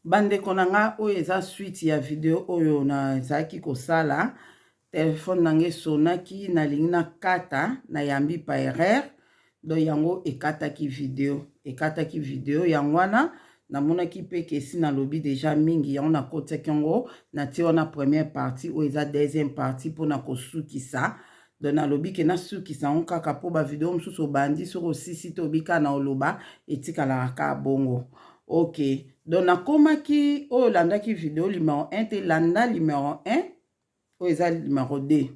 Bande konanga oyo eza suite ya video oyo na zaki kosala telefone nange sonaki nalingi na kata na yambi pa erreur do yango ekataki video yango wana namonaki pe kesi na lobi deja mingi yango nakotiaki yango natie wana première partie oyo eza deuxième partie mpona kosukisa do nalobi ke nasukisa yango kaka mpo bavideo mosusu obandi soki osisi te obika na oloba etikalaka kaka bongo. Ok, donc nakomaki oyo landaki video numéro 1 te landa numéro 1 oyo eza numéro 2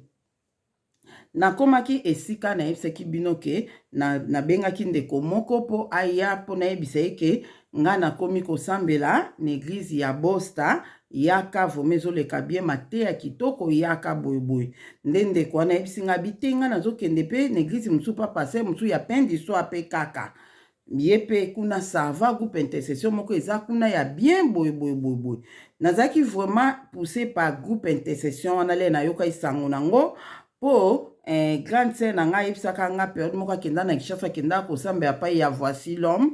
nakomaki esika nayebisaki bino ke nabengaki ndeko moko mpo aya mpo nayebisa ye ke nga nakomi kosambela na eglize ya Bosta yaka vome ezoleka bien mateya kitoko yaka boyeboye nde ndeko wana ayebisi nga bite nga nazokende mpe na eglize mosusu pa paster mosusu ya pain du soir mpe kaka ye pe kuna sava groupe intercession moko eza kuna ya bien boye nazaki vraiment poussé par groupe intercession wana le nayoka isango nango po grande sœur na ngai yebisaka nga periode moko akenda na Kinshasa akenda kosambela pa ya voici l'homme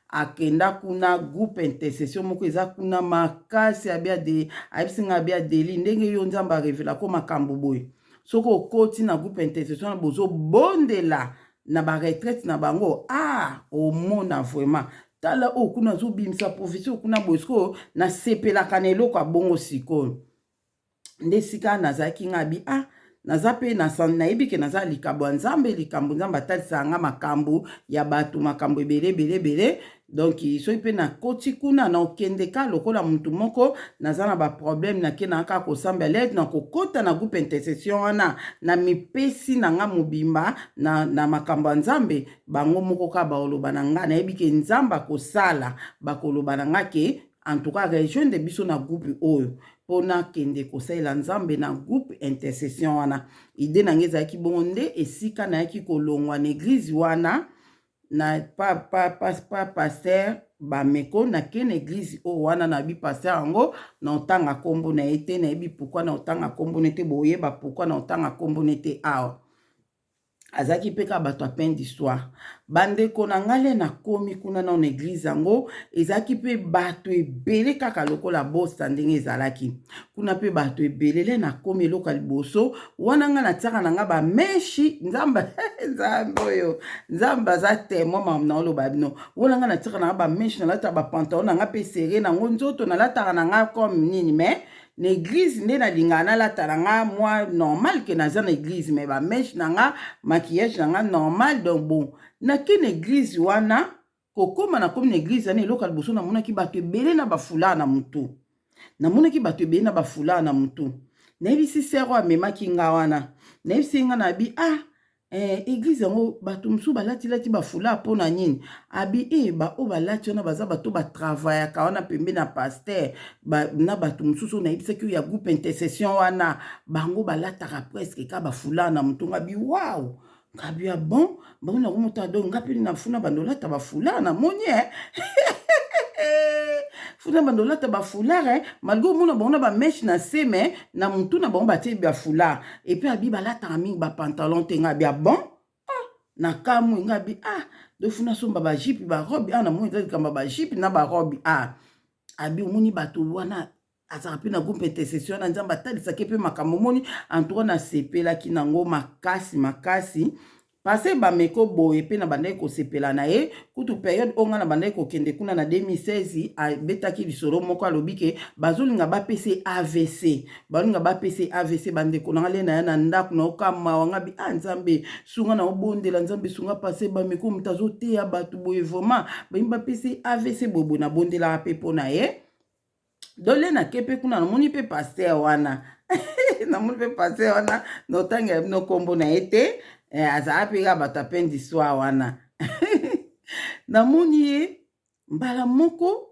akenda kuna groupe intercession moko eza kuna makasi ayebisi nga abia deli ndenge yo nzambe arevela ko makambo boye soki okoti na groupe intercession na bozobondela na ba retraite na bango omona vraiment tala okuna azobimisa prophétie okuna bosko na sepelaka na eloko ya bongo sikoyo nde sika nazalaki nga abi naza pe nayebi ke naza likambo ya nzambe atalisaka nga makambo ya bato makambo ebele donc soki mpe nakoti kuna na okendeka lokola mutu moko naza na baproblème nakendaka kosambela lede na kokota na groupe intercession wana na mipesi na nga mobimba na makambo ya nzambe bango moko ka baoloba na nga nayebi ke nzambe akosala bakoloba na nga ke en tout cas rejoindre biso na groupe oyo pona kende kosalela nzambe na groupe intercession wana ide nange ezalaki bongo nde esika nayaki kolongwa na eglize wana na pa paster bameko nake na eglize oyo wana nayebi paster yango na otanga kombo na ye te nayebi pourkui na otanga kombo na ye te boyeba pourkui na otanga kombo na ye te awa azaki pe ka bato ya pain d'histoire bandeko na ngale nakomi kuna na eglize yango ezalaki pe bato ebele kaka lokola Bosta ndenge ezalaki kuna pe bato ebele le nakomi eloko ya liboso wana nga natiaka na nga bameshi nzambe oyo nzambe aza témoin mamu na oloba bino wana nga natiaka na nga bameshi nalataka bapantalon na nga pe sere nango nzoto nalataka na nga comme nini mais na église nde nalingaka nalata na nga mwa normal ke naza na église mais bameshe na nga maquillage na nga normal donc bon nake na église wana kokoma nakomi na église wana eloko ya liboso namonaki bato ebele na bafulaa na mutu nayebisi sere oyo amemaki nga wana nayebisi nga na abi église yango bato mosusu balati bafula mpona nini abi oyo balati wana baza bato batravaillaka wana pembe na paster na bato mosusu nayebisaki oyo ya groupe intercession wana bango balataka presque ka bafula na motongo abi wow ngabi ya bon bango nango moto ado nga mpe nafuna bandolata bafula na moni funa bandolata bafulare malgré omona bango na bameshe na se me na mutu na bango batie bafulare epuis abi balataka mingi bapantalon te nga abi bon na kamwe nga abi dofuna somba bajipe barobi na moni eza likamba bajipe na barobi abi omoni bato wana azaka mpe na groupe intercession na nzambe atalisaki mpe makambo omoni antoura nasepelaki nango makasi pase bameko boye pe na bandaki kosepela na ye kutu periode onga na bandaki kokende kuna na 2016 abetaki lisolo moko alobi ke bazolinga bapese AVC bandeko na ngale na ya na ndako na okama wanga bi nzambe sunga na obondela nzambe sunga pase bameko mutu azoteya bato boye vraiment bayi bapese AVC bobo na bondela pe pona ye dole na kepe kuna namoni pe paster wana na otanga bino kombo na ye te azala pe ka bato apeine d'histoire wana namoni ye mbala moko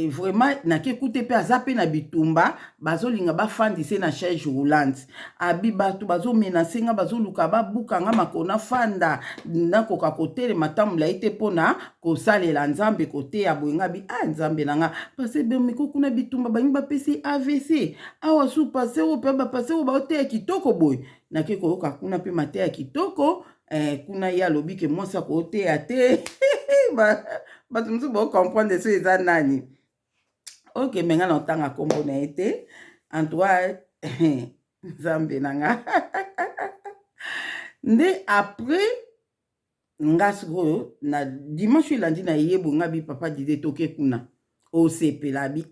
vraiment nakekute pe aza pe na bitumba bazolinga bafandise na chaise roulante abi bato bazomenase nga bazoluka babuka nga makona fanda nakoka kotelema tambola ye te mpona kosalela nzambe koteya boye nga bi nzambe na nga pase bemeko kuna bitumba balingi bapesi AVC awa su pase oyo mpe bapase oyo baoteya kitoko boye nake koyoka kuna mpe mateya kitoko kuna ye alobi ke mwasi akoteya te bato mosusu bocomprendre so eza nani. Ok, menga na otanga kombo na ye te. En tout cas, nzambe na nga. Nde après, nga sikoyo, na dimanche elandi na yebo nga bi papa dide toke kuna. Osepela bi,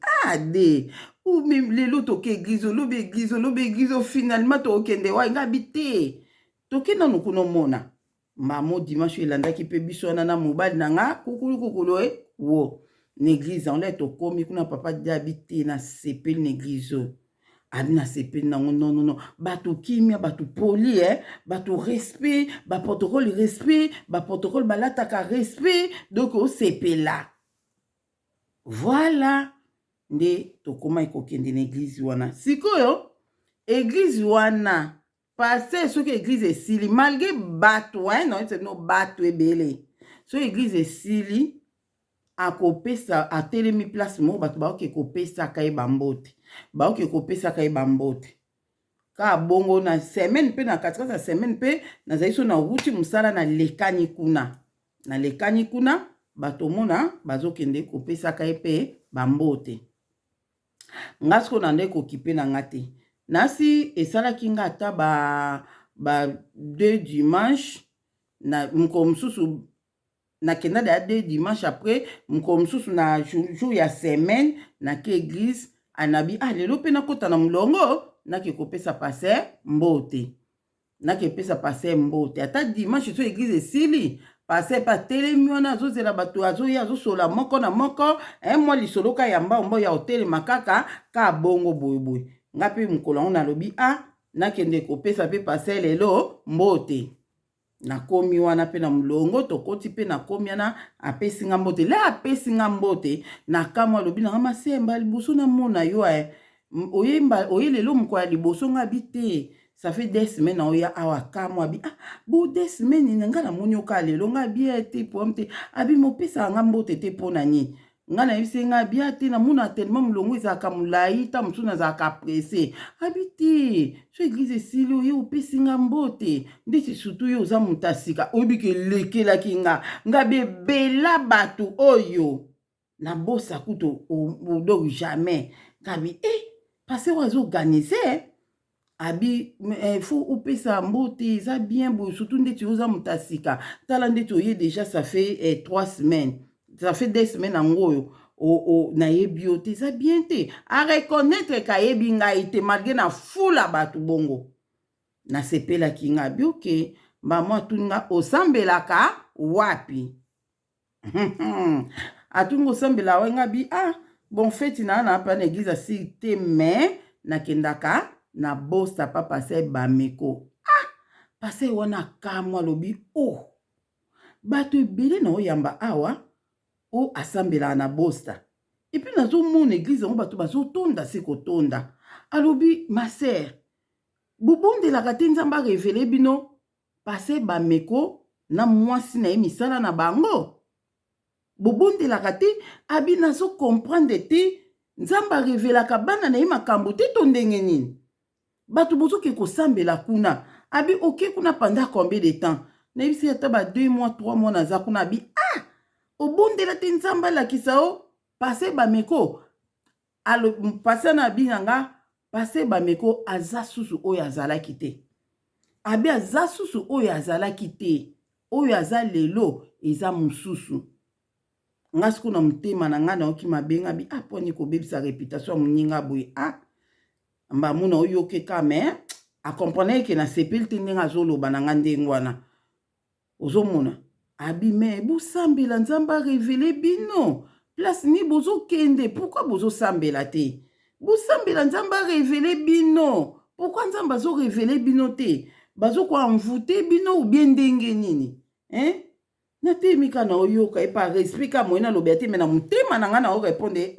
de. Ou même lelo toke église, lobe église, finalement tokende wa nga bi te. Toke nanu kuno mona. Mamo dimanche elandaki pe biso wana na mobali na nga, kukulu wo. N'église, on l'a tokomi kuna papa dide habité na sepeli n'église. Abi na sepeli nango non. Bato kimia, bato poli, bato respect, ba protocole respect, ba protocole balataka respect, donc o sepela. Voilà. Nde tokoma ekokende na église wana. Sikoyo, église wana, passé ce que église esili, malgré bato, non, c'est no bato ebele. So église esili, akopesa atelemi place mo bato baoke kopesa kai bambote. Baoke kopesa kai bambote. Ka bongo na semaine pe na katikasa semaine pe na zaiso na wuti musala na lekani kuna. Na lekani kuna bato mona bazokende kopesa kai pe bambote. Ngasko na ndeko kipe na ngate. Nasi esala kinga ata ba 2 dimanche na mkomsusu na kenda de 2 dimanche après mkomsusu na jour ya semaine na ke église anabi lelo pe nakota na mulongo nake kopesa passer mbote. Nake pesa passer mbote. Ata dimanche so église esili passer pa telemi wana azozela bato azoya azosola moko na moko mwa lisoloka ya mbambo ya hotel makaka ka bongo boyeboy. Nga pe mukolo ngo nalobi nakende kopesa pe passer lelo mbote. Na komi wana pe na mulongo tokoti pe na komi wana apesi nga mbote. Le apesi nga mbote na kamwa lobi na ngama semba liboso na mona yo oye lelo mko ya liboso nga bite. Ça fait des semaines oya awa kamwa bi bo des semaines nga na moni oka lelo nga bia te pomte abi mopesa nga mbote te pona ni. Nga na yebise nga bia te na mona tellement mulongo ezaka mulai ta musu na zaka pressé. Habiti so église esili oye opesi nga mbote ndeti surtout yo oza mutasika obike lekelaki nga bebela bato oyo na bosa kuto odo jamais kabi parce ozo organiser abi faut opesa mbote eza bien boy surtout ndeti oza mutasika tala ndeti oye déjà ça fait 3 semaines. Ça fait 2 semaines en gros na yebi ote ça bien te a reconnaître ka yebi ngai te malgré na fula batu bongo na sepela ki nga bi ok mamo atunga osambelaka wapi atunga osambela wenga bi bon feti na pa na église si te mais na kendaka na bosa pa passer bameko passer wana kamwa lobi bato ebele na oyamba awa o asambela na bosta. Et puis nazo mon église on bato bazo tonda se kotonda. Alobi ma sœur, bobonde la kate nzamba révélé bino passer bameko na mwasi na emisala na bango. Bobonde la kate abi nazo comprendre te nzamba révéla ka bana na makambo te to ndenge nini. Bato bozo ke kosambela kuna. Abi ok kuna pendant combien de temps? Na yebisi ata ba 2 mois 3 mois na za kuna abi obondela te nzamba la kisao passer bameko alo passer na binanga passer bameko aza susu oyo azalaki te abi aza susu oyo azalaki te oyo aza lelo eza mususu nga siku na mutema na nga na oki mabenga bi poni ko bebisa réputation muninga boy mba muna oyo ke kame a comprendre que na sepel te ndenga zoloba na nga ndengwana ozomona abi me bosambela nzamba révélé bino place ni bozo kende pourquoi bozo sambela te bosambela nzamba révélé bino pourquoi nzamba zo révélé bino te bazo ko envoûter bino ou bien ndenge nini na te mika na oyoka pa respect ka moina lobi ate me na mutema na nga na o répondre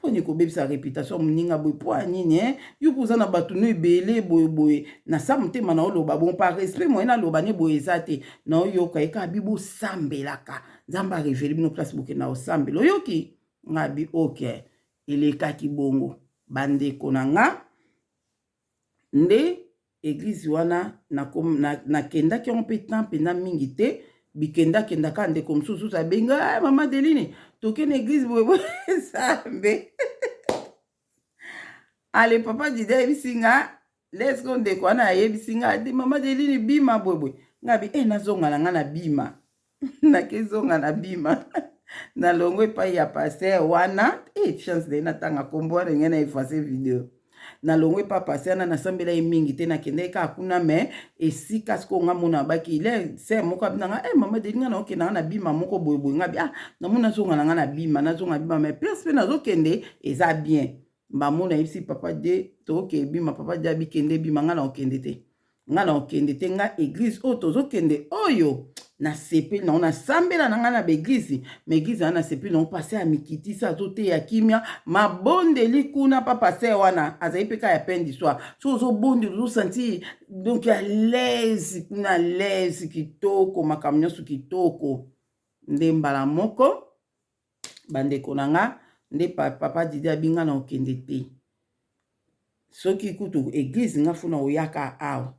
poni ko bebisa réputation muninga boy po nini yo poza na bato no ebele boye na sa mutema na oloba bon par respect moina loba ne boye ezate na oyoka eka bibo sambelaka nzamba révélé bino place boke na osambela oyoki ngabi ok elekaki bongo bandeko na nga nde église wana na kendaki on pe temps pena mingi te bikenda kenda ka ndeko mosusu abenga mama Deline toke na église boye sambe ale papa Dida ayebisi nga lesko ndeko wana ayebisi nga adi mama Deline bima boye ngabi nazonga na nga na bima nakezonga na bima na longo epai ya paster wana chance de natanga kombo wana ngena efase video na longo epa paster na nasambela ye mingi te nakende ka kuna me esika siko nga mona baki ile se moko abinanga mama Deline na okenda na bima moko boye ngabi na mona zonga na nga na bima nazonga bima me place pe nazokende eza bien mbamona yebisi papa de toke bima papa de abikende bima nga na okende te nga église oyo tozokende oyo na sepeli na sambela na nga na beglise ma église wana na sepeli na pase ya mikitisa azote ya kimia mabondeli kuna pa pase wana azali pe ka ya peine d'histoire so ozobondeli ozosentir donc ya lese kuna lese kitoko makambo nyonso kitoko nde mbala moko bandeko na nga nde papa Dida abinga na okende te soki kutu église nga funa oyaka awa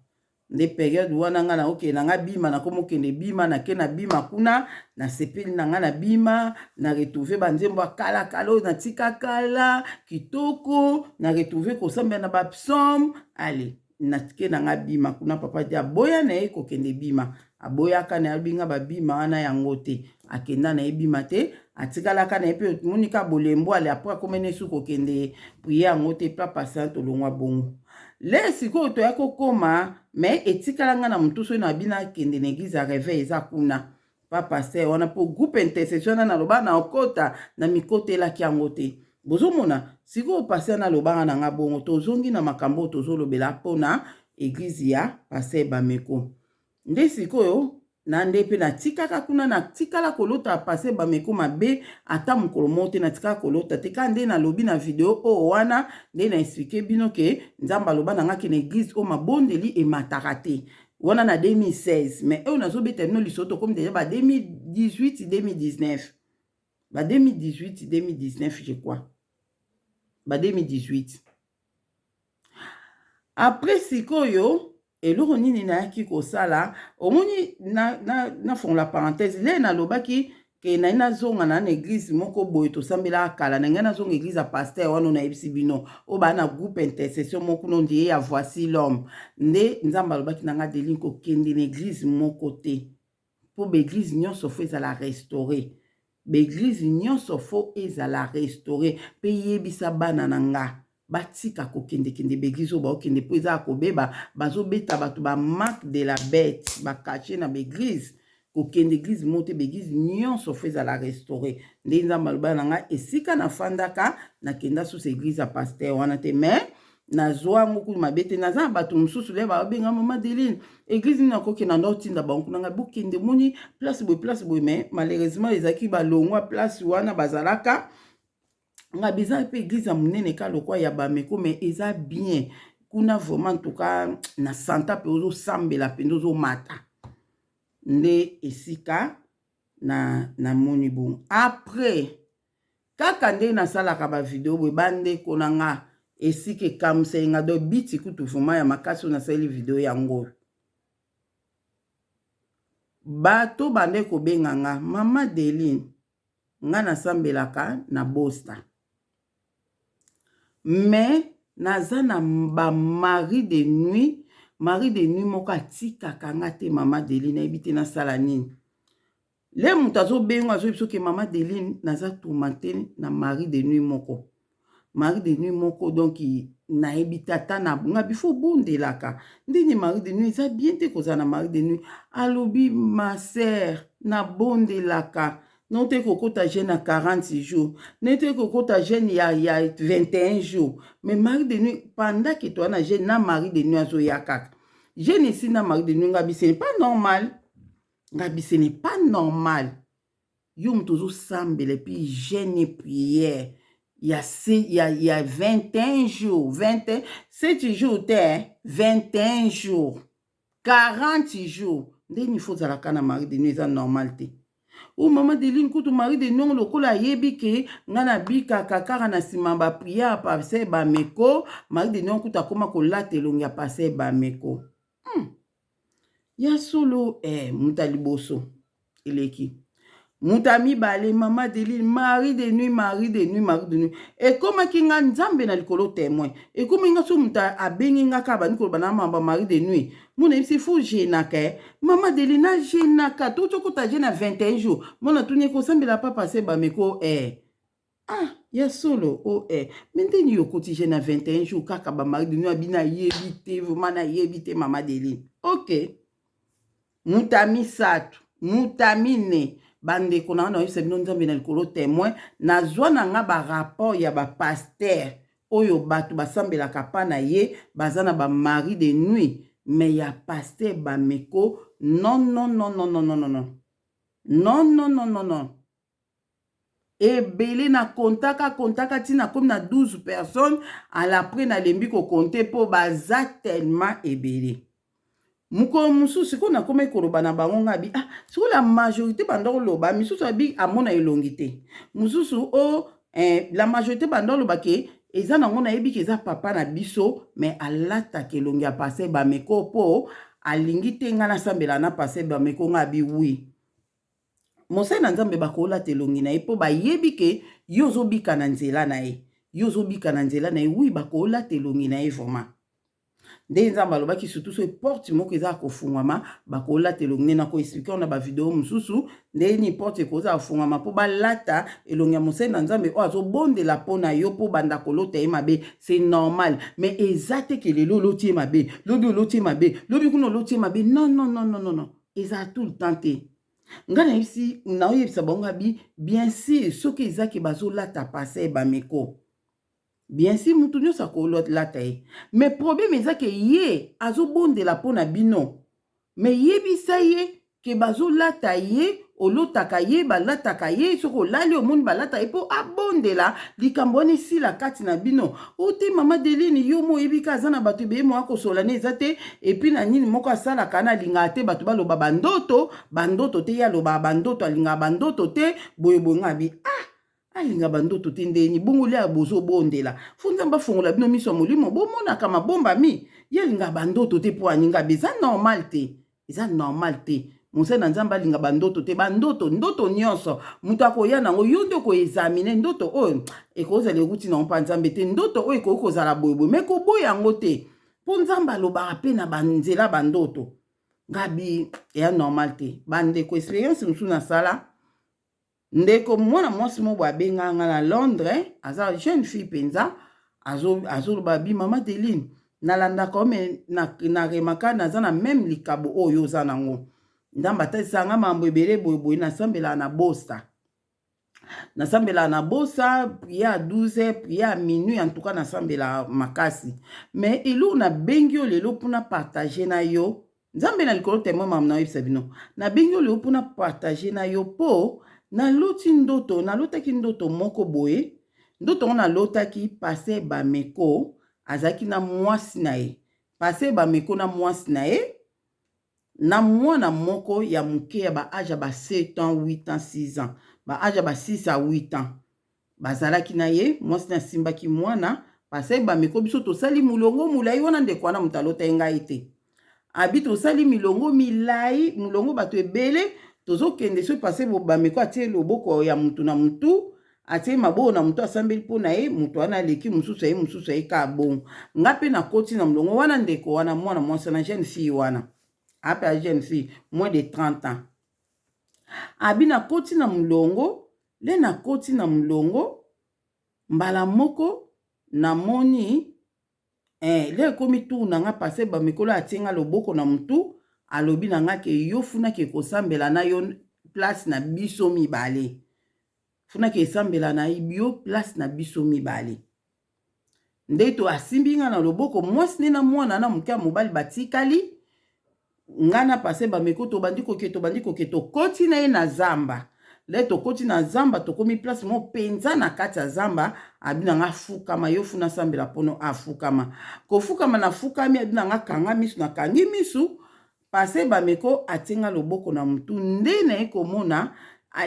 nde période wana nga na okende nga bima na komokende bima na ke na bima kuna na sepeli na nga na bima na retrouver banzembo kala kala na tika kala kitoko na retrouver kosambela na ba psaume ale na ke na nga bima kuna papa Dida boya na ye kokende bima aboyaka na abinga ba bima wana yango te akenda na ye bima te atikalaka na ye pe monika bolembo ale apres akomene su kokende prier yango te pla patient tolongwa bongo le sikoyo toya kokoma me etikalanga na mutu soki na bina akende na église ya réveil eza kuna pa paster wana po groupe intercession na loba na okota na mikotelaki yango te bozomona sikoyo paster na lobanga na nga bongo tozongi na makambo tozolobela mpona église ya paster Bameko nde sikoyo na nde pe na tikaka kuna na tikala kolota paster Bameko mabe ata mokolo moko te na tikaka kolota te ka nde na lobi na video oyo wana nde na explike bino ke nzambe aloba na nga ke na église oyo mabondeli emataka te wana na 2016 mais oyo nazobeta bino lisoto comme déjà ba 2018 2019 ba 2018 2019 je crois ba 2018 après sikoyo eloko nini nayaki kosala omoni na fongola parenthèse le nalobaki ke nayi nazonga na église moko boye tosambela kala na ngai nazonga église ya paster wana nayebisi bino oyo baa na groupe intercession moko no ndiye ya voici l'homme nde nzambe alobaki na nga Deline kokende na église moko te mpo baéglise nyonso fo ezala restauré baéglise nyonso fo ezala restauré mpe yebisa bana na nga batika kokende beglise oyo baokende mpo eza kobeba bazobeta bato bamarque de la bête bakache na beglise kokende église mote beglise nyonso fo ezala restauré nde nzambe aloba na nga esika nafandaka nakenda susu église ya paster wana te mais nazwa yango kutu mabe te naza na bato mosusu le babenga mama Deline église nini nakokenda ndo otinda bango kuna nga bokende moni place boye mais malheureusement ezalaki balongwa place wana bazalaka nga biza pe église ya monene ka lokwa ya Bameko mais eza bien kuna vraiment en tout cas na santa pe ozosambela pe ozomata nde esika na moni bon après kaka nde nasalaka ba video boye bandeko na nga esika ekamwiseli nga do biti kutu vraiment ya makasi oyo nasali video yango bato bande kobenga nga mama Deline nga nasambelaka na Bosta mais naza na ba mari de nuit moko atikaka nga te mama Deline nayebi te nasala nini le moto azobenga azoyebi soki mama Deline naza tourmente na mari de nuit moko donc nayebi te ata na nga bifo bondelaka ndeni mari de nuit eza bien te kozala na mari de nuit alobi ma sœur na bondelaka non te kokota jeune à 40 jours, non te kokota jeune il y a 21 jours. Mais mari de nuit, pendant que toi na jeune na mari de nuit azo yakak. Jeune ici na mari de nuit ngabi ce n'est pas normal. Ngabi ce n'est pas normal. Yom tozo sambele puis jeune prière. Il y a 21 jours, 7 jours 21 jours, 40 jours. Ndeni faut zalaka na mari de nuit eza normal te. Ou mama Deline kutu mari de nuit lokola yebi ke ngana bika kakara na sima ba prière paster Bameko mari de nuit kutu akoma kolata elongi ya paster Bameko. Ya solo mutali boso. eleki. Mutami bale mama Deline mari de nuit mari de nuit mari de nuit et comme kinga nzambe na likolo témoin et comme nga so muta abengi nga ka bani ko bana mamba mari de nuit mona ipsi fo jenaka mama Deline na jenaka to to kota jena 21 jours mona tuni ko sambela papa se ba meko ya solo maintenant yo koti jena 21 jours kaka ba mari de nuit abina yebite vraiment na yebite mama Deline OK mutami satu mutami ne bande kona na yose bino nzambe na likolo témoin na zwa na nga ba rapport ya ba pasteur oyo batu basambela kapa na ye bazana ba mari de nuit mais ya pasteur ba meko non non non non non non non non non non non non non ebele na kontaka tina comme na 12 personnes à l'après na lembi ko compter po baza tellement ebele muko mususu ko na koma koloba na bango ngabi siko la majorité bandoko loba misusu abi amona elongité mususu la majorité bandoko loba ke eza nango na yebi ke eza papa na biso mais alata ke longi a passé ba meko po alingi te nga na sambela na passé ba meko ngabi oui mosai na nzambe bakola te longi na ye po ba yebi ke yozo bika na nzela na ye oui bakola te longi na ye vraiment nde nzambe alobaki surtout so porte moko eza kofungwama bakolata elongi na koexplike on na bavideo mosusu nde ni porte ekoza kofungwama mpo balata elongi ya mosali na nzambe oyo azobondela mpo na yo mpo banda kolota ye mabe c'est normal mais eza te ke lelo oloti ye mabe lobi oloti ye mabe lobi kuna oloti ye mabe non non non non non non eza tout le temps te nga nayebisi naoyebisa bango abi bien sûr soki ezaki bazolata pase bameko bien si mutu nyonso akolata ye mais problème eza ke ye azobondela mpo na bino mais yebisa ye ke bazolata ye olotaka ye balataka ye soki olali omoni balata ye mpo abondela likambo wana esila kati na bino ote mama Deline yo mo oyebika aza na bato ebeye mo akosola ne eza te epuis na nini moko asalaka na alingaka te bato baloba bandoto te ye alobaka bandoto alingaka bandoto te boyeboye ngabi alinga bandoto te ndeni bongo lia bozobondela fo nzambe afongola bino miso ya molimo bomonaka mabombami ye alinga bandoto te mpo aninga be eza normal te mosali na nzambe alinga bandoto te ndoto nyonso moto akoya nango yo nde okoexamine ndoto oyo ekozala ekuti nango mpa nzambe te ndoto oyo ekoki kozala boyeboye me koboya yango te mpo nzambe alobaka mpe na banzela bandoto ngabi eya normal te bandeko experience mosusu nasala ndeko mwana mwasi mo abenga nga na Londres aza jeune fille penza azoloba bi mama Deline nalandaka ome na remaka naza na même likabo oyo oza nango ndamba atasisanga mambo ebele boyeboye nasambela na bosa prier à 12h prier à minuit en tout cas nasambela makasi mais elu na bengi yo lelo mpona partager na yo nzambe na likolo temo mamu na yebisa bino na bengi yo lelo mpona partager na yo po nalotaki ndoto moko boye ndoto ngo nalotaki pase bameko azalaki na mwasi na ye pase bameko na mwasi na ye na mwana moko ya moke ya baage ya ba 7 ans 8 ans 6 ans baage ya ba 6 à 8 ans bazalaki na ye mwasi na simbaki mwana pase bameko biso tosali mulongo mulai wana ndeko wana moto alota ye ngai te abi tosali milongo milai mulongo bato ebele tozokende so pase bameko atie loboko ya mutu na mutu atie maboko na mutu asambeli mpo na ye mutu wana aleki mosusu ye ka bongo nga mpe nakoti na mulongo wana ndeko wana mwana mwasi na jeune fille wana ape a jeune fille moins de 30 ans abi nakoti na mulongo le nakoti na mulongo mbala moko namoni le ekomi tour na nga pase bamekolo atie nga loboko na mutu alobi na nga ke yo funaki kosambela na yo place na biso mibale funaki esambela na yo place na biso mibale nde to asimbi nga na loboko mwasi ne na mwana na moke ya mobali batikali nga na pase bameko tobandi koke tokoti na ye na zamba le tokoti na zamba tokomi place mo penza na kati ya zamba abi na nga fukama yo funa sambela pono afukama kofukama na fukami abi na nga kanga misu na kangi misu pase bameko atinga loboko na mutu nde na ye komona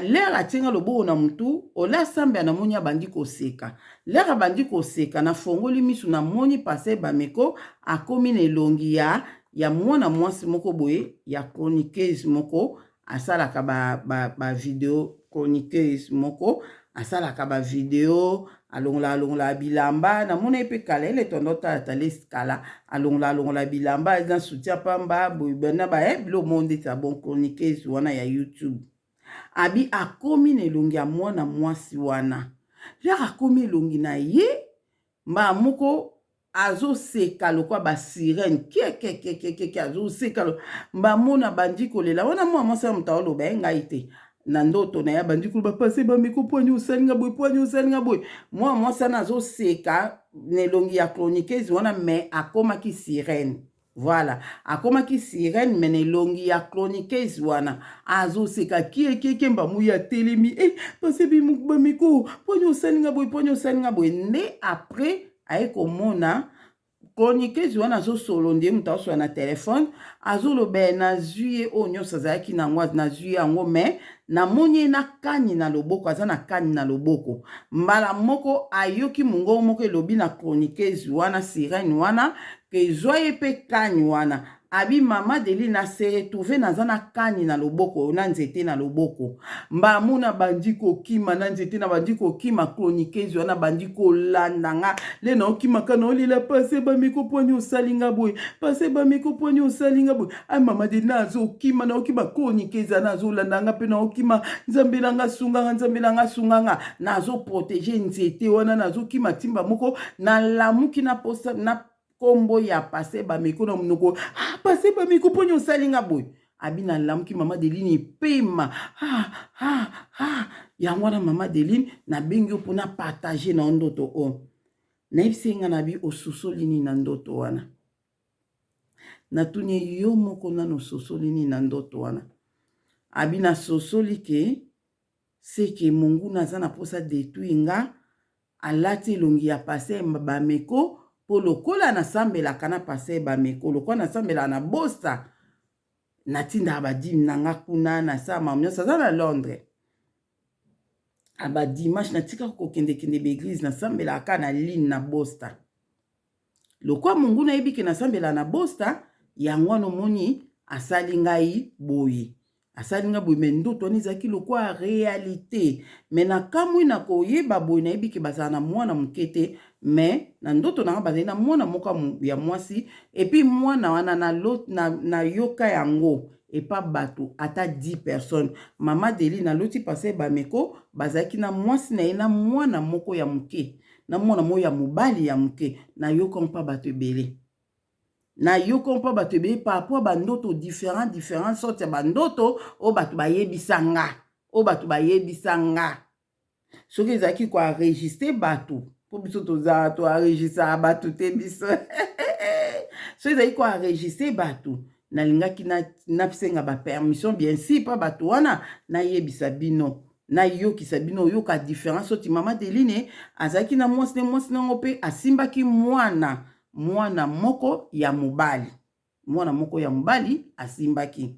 lere atinga loboko na mutu ola sambela na moni abandi koseka lere abandi koseka na fongoli misu na moni pase bameko akomi na elongi ya mwana mwasi moko boye ya chroniqueuse moko asalaka ba video chroniqueuse moko asalaka ba video alongola bilamba na mona epe kala ele tondota tales kala alongola bilamba dans soutien pamba bana ba bilo monde ta bon chroniqueuse wana ya YouTube abi akomi na elongi ya mwana mwasi wana lera akomi elongi na ye mba moko azoseka lokwa ba sirene ke azoseka mba mona bandi kolela wana mwa mwasi ya mutaolo oloba ngai te na ndoto na ya bandi koloba pase bamiko poani osalinga boye mwa mwasi ana azoseka na elongi ya chroniqueuse wana me akomaki sirene. Voilà, akomaki sirene mene longi ya chroniqueuse wana azoseka kieke mbamu ya telemi pase bamiko poani osalinga boye nde après aye komona chroniqueuse wana azosolo ndiye mutu aosala na telefone azoloba nazwi ye oyo nyonso azalaki nango nazwi yango me namoni ye na kani na loboko aza na kani na loboko mbala moko ayoki mongongo moko elobi na chroniqueuse wana sirene wana ke ezwa ye mpe kani wana abi mama Deline ase retrouve naza na kani na loboko na nzete na loboko mbamuna bandi kokima na nzete na bandi kokima chroniqueuse wana bandi kolanda nga le na okimaka na olela pase bamiko poani osalinga boye ay mama Deline azokima na okima chroniqueuse ana azolanda nga mpe na okima nzambe nanga sunganga nazoprotege nzete wana nazokima timba moko nalamuki na posa na kombo ya pase bamiko na munoko pase bamiko poani osalinga boye abi na lamuki mama Deline pema yango wana mama Deline nabengi yo mpona partage na ndoto o nayebisenga na bi ososoli nini na ndoto wana natuni yo moko nano ososoli nini na ndoto wana abi na sosoli ke seke monguna aza na posa detui nga alati elongi ya pase bameko po lokola nasambelaka na pase bameko lokola nasambelaka na bosta natindaka badime nanga kuna nasala mamu nyonso aza na Londres abadimanche natika kokendekende baeglise nasambelaka na line na bosta lokola mungu nayebi ke nasambelaka na bosta yango wana omoni asali ngai boye asalinga boye me ndoto wana ezalaki lokola réalité me na kamwi na koyeba boye nayebi ke bazala na mwana moke te me na ndoto nanga bazali na mwana moko ya mwasi epi mwana wana na yoka yango epa bato ata 10 personnes mama Deline naloti pase bameko bazalaki na mwasi na ye na mwana moko ya moke na mwana moko ya mobali ya moke na yoka mpa bato ebele na yoko mpa bato ebele par rapport bandoto différent sorte ya bandoto o bato bayebisa nga soki ezalaki koenregistre bato po biso toza toenregistra bato te biso soki ezalaki koenregistre bato nalingaki nasenga bapermission bien si mpa bato wana nayebisa bino nayokisa bino oyoka différence sorti mama Deline azalaki na mwasi nango mpe asimbaki mwana moko ya mobali asimbaki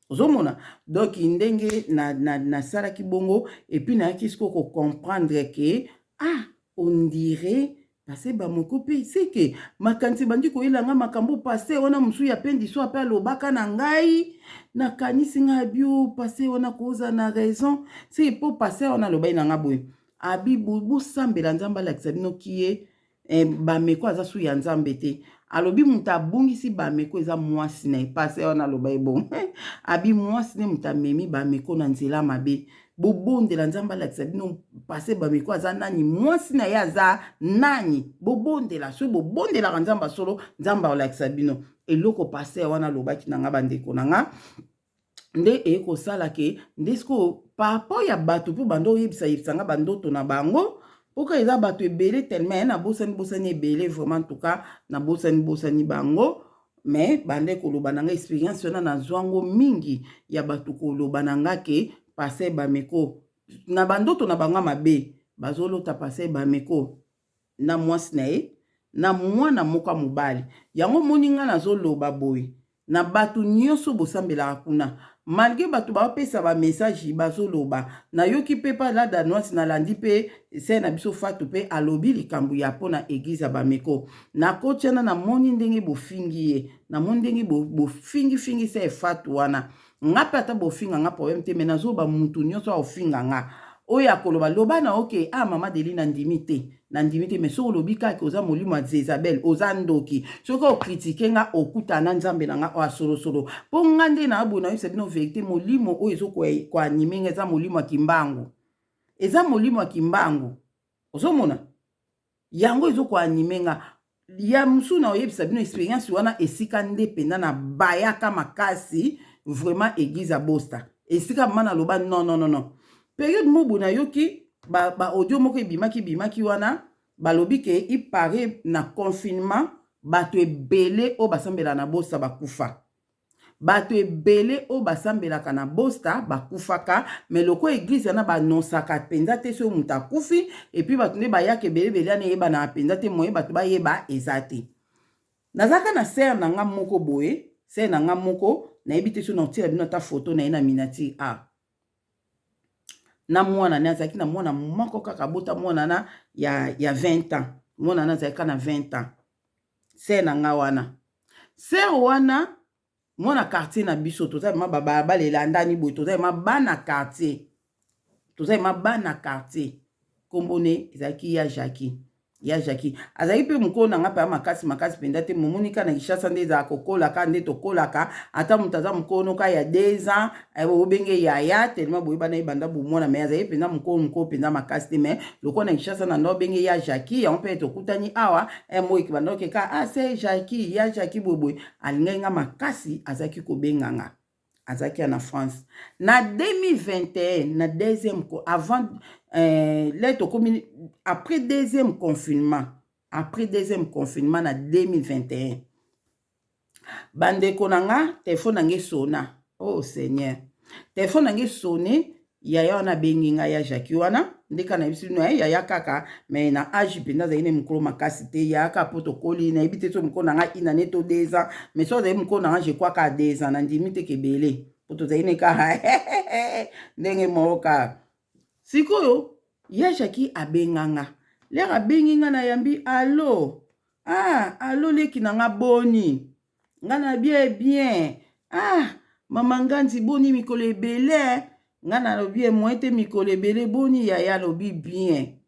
ozomona donc ndenge nasalaki bongo epuis nayaki siko comprendre ke on dirait pase bamoko mpe seke makanisi bandi koyelanga makambo pase wana mosu ya pendi so ape alobaka na ngai nakanisi ngai bio pase wana koza na raison se po pase wana alobai na nga boye abi bosambela nzambe alakisa bino kie bameko aza su ya nzambe te alobi mutu abungisi bameko eza mwasi na epase wana alobai bon abi mwasi ne mutu amemi bameko na nzela mabe bobondela nzambe alakisa bino pase bameko aza nani mwasi na ye aza nani bobondela so bobondelaka nzambe solo nzambe alakisa bino eloko pase wana alobaki na nga bandeko na nga nde ekosala ke nde siko papo ya bato mpo bando oyebisa nga bandoto na bango poka eza bato ebele tellement na bosani ebele vraiment en tout cas na bosani bango mais bande koloba na nga expérience wana na zwango mingi ya bato koloba na nga ke pase bameko na bandoto na bango mabe bazolota pase bameko na mwasi na ye na mwana moko mobali yango moni nga nazoloba boye na bato nyonso bosambelaka kuna malgré bato bapesa ba message bazoloba na yoki pe pa la danoise na landi pe se na biso fatu pe alobi likambu ya pona église bameko na kotiana na moni ndenge bofingi ye na moni ndenge bofingi se fatu wana nga pe ata bofinga nga problème te, mais nazoba mutu nyonso ofinga nga oya koloba loba na oke mama Deli na ndimi te mais so olobi kaka oza molimo ya Jezabel oza ndoki soki okritike nga okutana nzambe na nga oya solosolo mpo nga nde na abona oyebisa bino vérité molimo oyo ezokoanime nga eza molimo ya kimbangu, eza molimo ya kimbangu ozomona yango ezokoanime nga ya mosusu na oyebisa bino expérience wana esika nde penda na bayaka makasi vraiment église ya Bosta esika mana loba non période mobu na yoki ba audio moko bimaki wana balobi ke ipare na confinement bato ebele o basambela na Bosta bakufa, bato ebele o basambelaka na Bosta bakufaka, mais loko église yana banosaka penza te so muta kufi et puis bato nde bayaka ebele ane yeba na penza te moye bato bayeba eza te. Nazaka na sere na nga moko boye, sere na nga moko na yebi te so na otila bino ta photo na ye na miniature na mwana na azaki na mwana moko kaka bota mwana na ya 20 ans, mwana na azaki na 20 ans. Sere na nga wana, sere wana mwana quartier na biso toza ma baba lelandani boy toza ma bana quartier, toza ma bana quartier kombone ezaki ya Jackie azali pe mukona nga pa makasi penda te momunika na Kishasa nde za kokolaka nde tokolaka ata mutaza mukono ka ya 2 ans obenge ya tellement boyeba na ibanda bomona mais azali penda muko penda makasi te mais loko na Kishasa na ndo benge ya Jackie on peut tokutani awa moi kibanda ke ka c'est Jackie ya Jackie boy alinga nga makasi azaki ko benganga azaki na France na 2021 na deuxième avant après deuxième confinement na 2021 bandeko nanga telefone nange sona, oh Seigneur, telefone nange sonné yaya wana bengi nga ya Jackie wana ndeka na biso no yaya kaka mais na âge penda za ine mukolo makasi te ya ka protocole na ebite so mukolo nanga ina neto 2 ans mais so za mukolo nanga je crois ka 2 ans na ndimi te kebele poto za ine ka ndenge moka sikoyo ya Jackie abenganga lera benginga na yambi allo allo leki na nga boni nga na bien mama nganzi boni mikolo ebele nga na lobi moite mikolo ebele boni ya lobi bien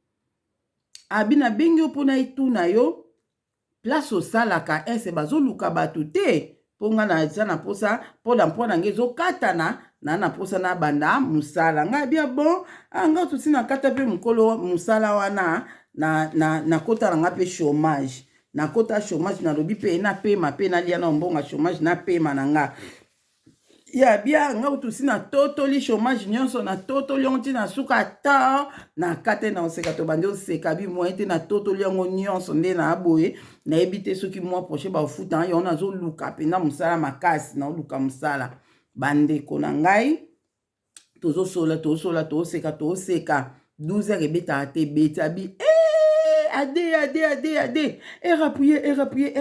abi na bengi opona ituna yo place osalaka ese bazoluka batu te po nga na za na posa pola mpona ngezo katana na posa na banda musala nga bia bon nga tusi na kata pe mukolo musala wana na kota nga pe chômage na kota chômage na lobi pe na pema pe na lia na mbonga chômage na pema na nga ya bia nga tusi na totoli chômage nyonso na totoli onti na suka ta na kate na oseka to bande oseka bi moite na totoli ngo nyonso nde na aboye na ebite soki mois prochain ba futa yo na zo luka pe na musala makasi na luka musala bandeko na ngai tozosola toseka 12h ebeta te beta bi ade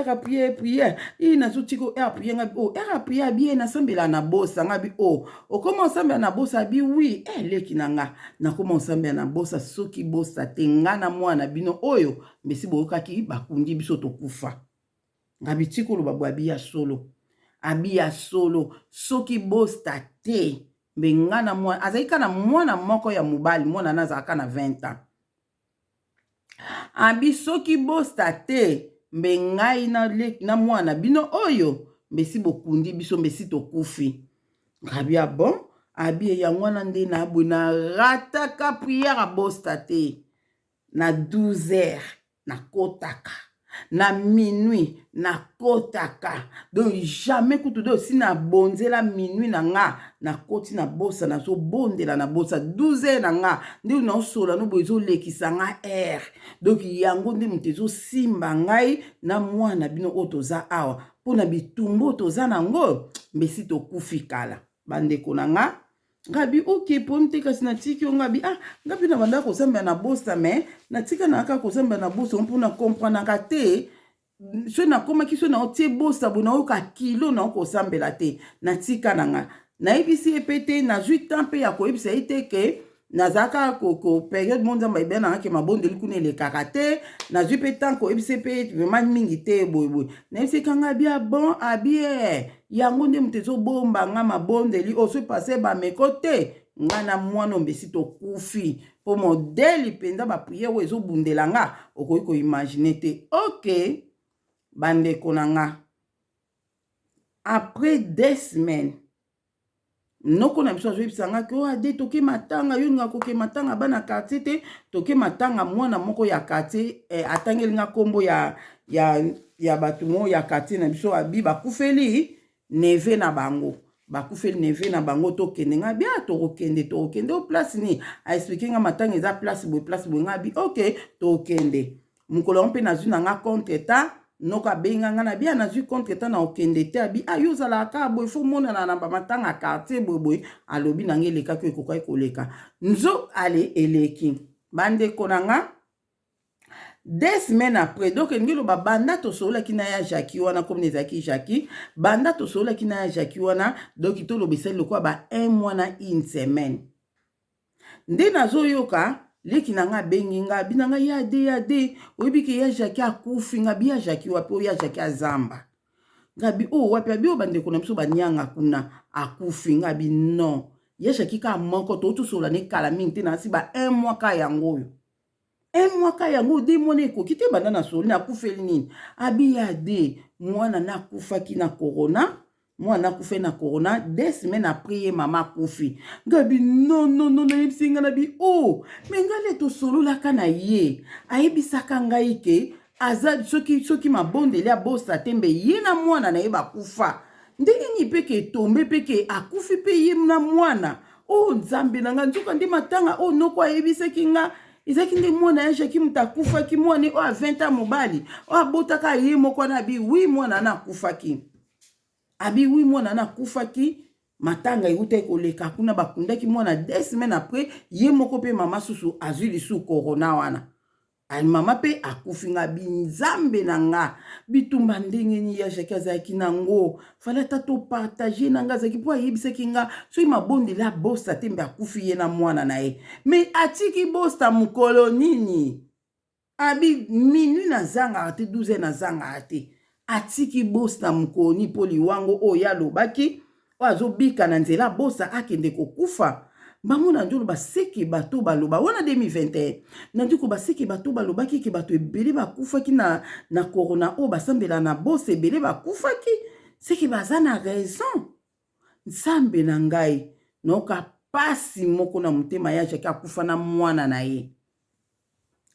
rappuyer ina zutiko rappuyer ngabi rappuyer bien na sambela na bosa ngabi okoma sambela na bosa bi oui leki nanga na koma sambela na bosa soki bosa tengana mwana bino oyo mbesi bokaki bakundi biso tokufa ngabi tikolo babu abia solo soki bosta te mbengana mwana azaika na mwana moko ya mobali mwana nazaka na 20 ans abi soki bosta te mbengai na mwana bino oyo mbesi bokundi biso mbesi tokufi ngabi bon abi ya mwana nde na abu na rataka prière bosta te na 12h na kotaka na minuit na kotaka donc jamais kutu do si na bonzela minuit na nga na koti na bosa na so bondela na bosa 12h na nga ndi na osola no bozo lekisa nga air donc yango ndi mutezo simba ngai na mwana bino otoza awa pona bitumbo toza nango mbesi tokufi kala bandeko na nga ngabi okay ponte kasi na tiki ngabi ngabi na banda ko samba na bosa mais na tika na aka ko samba na bosa mpona comprendre ka te so na koma kiso na otie bosa bona o ka kilo na ko sambela te na tika na nga na ebisi epete na 8 ans pe ya ko ebisa ite ke nazaka ko période mon nzambe bien na ke mabondeli kuna elekaka te nazwi mpe temps koyebise mpe vraiment mingi te boyeboye nayebisi kanga bia bon abie yango nde moto ezobomba nga mabondeli oso pase bameko te nga na mwana ombesi tokufi mpo modeli mpenza bapriere oyo ezobundela nga okoki koimagine te. Ok bandeko na nga après 2 semaines noko na biso azoyebisa nga ke ade toke matanga yo nga koke matanga bana quartier te toke matanga mwana moko ya quartier atangeli nga kombo ya bato mo ya quartier na biso abi bakufeli neve na bango bakufeli neve na bango tokende nga bia tokende o place ni aexplike nga matanga eza place boye nga bi ok tokende mokolo mpe nazwi na nga contre ta noko abenga nga na bia nazwi contre ta na okende te abi ayozalaka boye fo monana na bamatanga quartier boye alobi na nga elekaki ekokaki koleka nzo ale eleki bandeko na nga 2 semaines après donc ngi loba banda tosololaki na ya Jackie wana comme nezalaki Jackie banda tosololaki na ya Jackie wana donc tolobiseli lokwa ba 1 mois na 1 semaine nde nazoyoka leki na nga bengi nga bina nga yade oyebi ke ya Jackie akufi nga bi ya Jackie wapi oya Jackie azamba nga bi wapi abi bandeko na biso banyanga kuna akufi nga bi non ya Jackie ka moko totosola ne kala mingi te na si ba 1 mois ka yango yo 1 mois ka yango 2 mois na ekoki te banda na soli nakufeli nini abi yade mwana nakufaki na corona mwana akufe na corona 2 semaines après ye mama akufi ngabi non yebisi nga na bi me ngale tosololaka na ye ayebisaka ngai ke aza soki mabondeli abosa te mbe ye na mwana na ye bakufa ndenge nini mpe ke tombe mpe ke akufi mpe ye na mwana nzambe na nga nzoka nde matanga noko ayebisaki nga ezaki nde mwana ya Jackie moto akufaki mwana oyo a 20 ans mobali oyo abotaka ye moko na abi wi mwana na akufaki abi wi mwana na akufaki matanga euta ekoleka kuna bakundaki mwana 2 semaines après ye moko mpe mama susu azwi lisu corona wana mama mpe akufi nga binzambe na nga bitumba ndenge ni ya Jackie azalaki nango fala ata topartage na nga azalaki mpo ayebisaki nga soki mabondeli abosta te mbe akufi ye na mwana na ye me atiki bosta mokolo nini abi minui nazangaka te 12 nazangaka te atiki bosta mokolo ni mpo liwango oyo alobaki oyo azobika na nzela bosta akende kokufa bango na njolo baseki bato baloba wana 2021 na ndiko baseki bato balobaki ke bato ebele bakufaki na corona oyo basambela na bosa ebele bakufaki seki baza na raison nzambe na ngai noka pasi moko na motema ya Jackie akufa na mwana na ye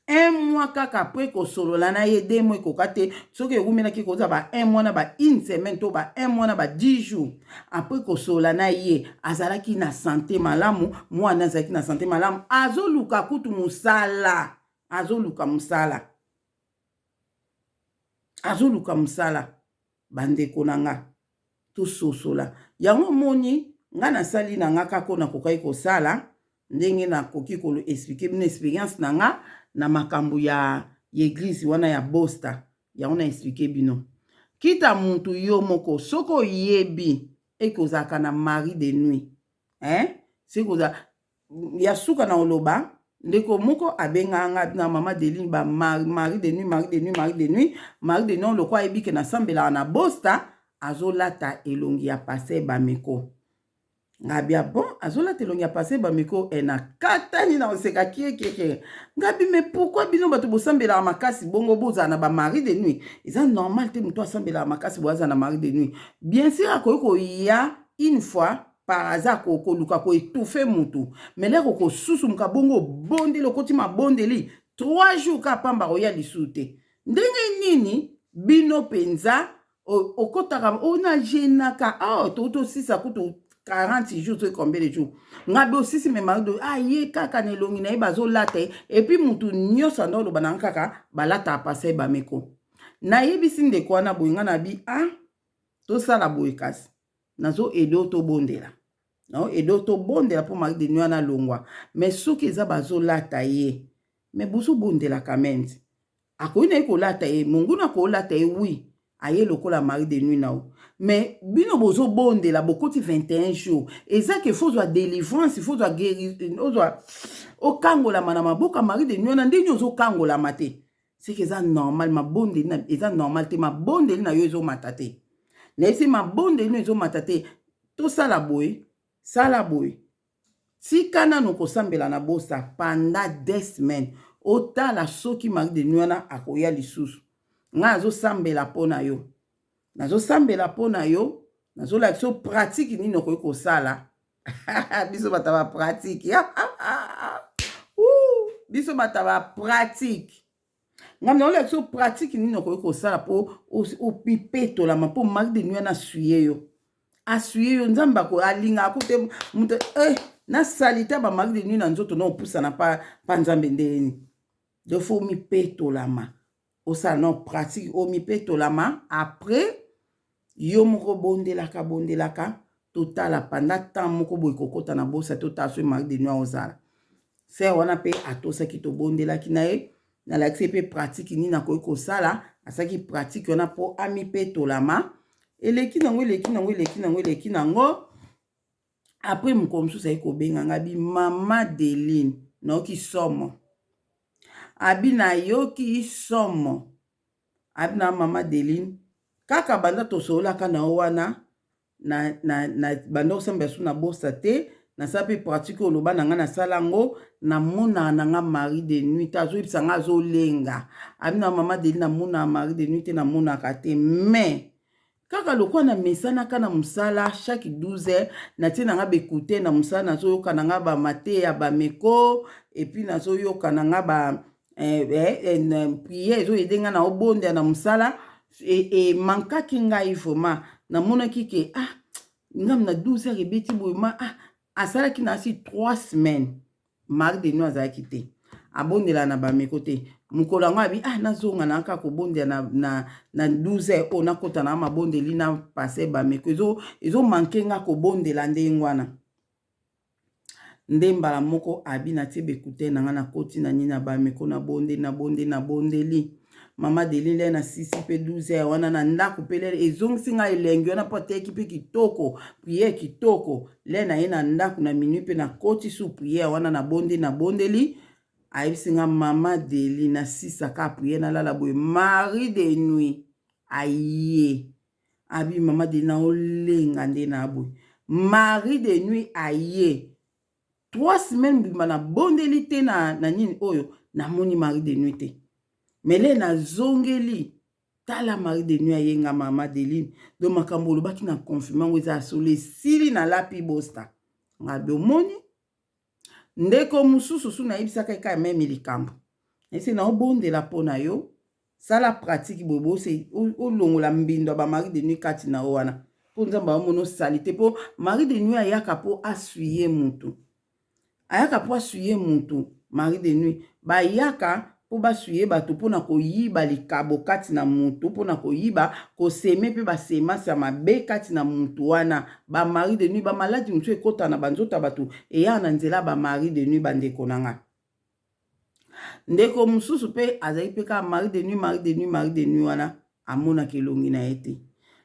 1 mois kaka après kosolola na ye 2 mois ekoka te soki ekumelaki koza ba 1 mois na ba 1 semaine to ba 1 mois na ba 10 jours après kosolola na ye azalaki na santé malamu mwana azalaki na santé malamu azoluka kutu musala azoluka musala bandeko na nga tososola yango moni nga nasali na nga kako na kokai kosala ndenge nakoki kolo expliquer bino expérience na nga na makambo ya église wana ya bosta yango na expliquer bino kita muntu yo moko soko yebi ekozaka na mari de nuit sikoza ya suka na oloba ndeko moko abenganga na mama Deline ba mari de nuit lokwa ebike na sambela na bosta azolata elongi ya pase bameko ngabia bon azolata elongi ya pase bameko na katani na oseka kiekeke ngabi me pourquoi bino bato bosambela makasi bongo boza na ba mari de nuit eza normal te muto asambela makasi boza na mari de nuit bien sûr akoyiko ya une fois par hasard koluka ko étouffer mutu mais leko ko susu muka bongo bondeli okoti mabondeli 3 jours ka pamba oya lisute ndenge nini bino penza okotaka ona jenaka toto sisa kutu 40 jours to combien de jours ngabe osisi me mari ye kaka na elongi na ye bazolata et puis mutu nyonso ndo loba na kaka balata pase bameko na yebisi ndeko wana boyinga na bi tosala boye kasi nazo edo to bondela edo to bondela po mari de nuit na longwa mais soki eza bazolata ye mais boso bondela quand même akoyi na ye kolata ye monguna kolata ye oui aye lokola mari de nuit na o. Mais bino bozo bonde la bokoti 21 jours. Et ça que faut soit délivrance, il faut soit guérison, soit au kangola manama boka mari de nuit na ndinyo zo kangola mate. C'est que ça normal ma bonde na eza normal te ma bonde na yo zo matate. Na ese ma bonde na zo matate. To sala boy, sala boy. Si kana no kosambela na bosa pendant 2 semaines, otala soki mari de nuit na akoya lisusu. Nga zo sambela pona yo. Nazo sambela pona yo, nazo la so pratique ni no ko sala. Biso bataba pratique. Biso bataba pratique. Ngam na la so pratique ni no ko sala po o pipeto la ma po mari de nuit na suye yo. Asuye yo nzamba ko alinga ko te muta na salita ba mari de nuit na nzoto no pusa na pa nzambe ndeni. De fo mi peto la ma. O sala no pratique o mi peto la ma après yo moko bondelaka totala pendant temps moko boy kokota na bosa totala so mari de nuit ozala se wana pe atosaki to bondelaki na ye na la pe pratique ni na ko sala asaki pratique wana po ami pe tolama eleki nango après mukomsu sa ko benga ngabi mama Deline no ki somo abi na yo ki somo abi na mama Deline kaka banda tosolaka na wana na banda osamba su na bosa te na sape pratique oloba na nga na salango na mona na nga mari de nuit azo ibisa nga zo lenga abi na mama Deline na mona mari de nuit te na mona kate mais kaka lokwa na mesana kana musala chaque 12 heures na tina nga bekute na musala na zo yoka na nga ba mate ya ba meko et puis na zo yoka na nga ba prière zo yedenga na obonde na musala et mankaki ngai vraiment na monaki ke ngam na 12 heures ebeti boyma asalaki na si 3 semaines mari de nuit azalaki te abondela na bameko te mokolo yango abi nazonga na kaka kobondela na 12 heures o nakota na mabondeli na pase bameko ezo manke nga kobondela ndenge wana nde mbala moko abi na tie bekute na nga na koti na nini na bameko na bondeli mama Deline na 6 pe 12 heures wana na ndako pe lele ezongisi nga elengi wana po ateki pe kitoko priere kitoko le na ye na ndako na minuit pe na koti su priere wana na bondeli ayebisi nga mama Deline na 6 aka priere na lala boye mari de nuit aye abi mama Deline na olenga nde na boye mari de nuit aye 3 semaines bima na bondeli te na nini oyo na moni mari de nuit te mele na zongeli tala mari de nuit ayenga mama Deline do makambo lobaki na confirmant eza sole sili na lapi bosta ngabe omoni ndeko mususu su na yebisaka ka meme likambo ese na obondela pona yo sala pratique bobo se olongola mbindo ba mari de nuit kati na wana po nzamba omono salite po mari de nuit ayaka po asuye mutu mari de nuit ba yaka po basuye bato pona koyiba likabo kati na mutu pona koyiba koseme pe basemasi ya mabe kati na mutu wana ba mari de nuit ba maladi mutu ekota na banzota bato eya na nzela ba mari de nuit bandeko nanga ndeko mususu pe azali pe ka mari de nuit wana amona kelongi na ete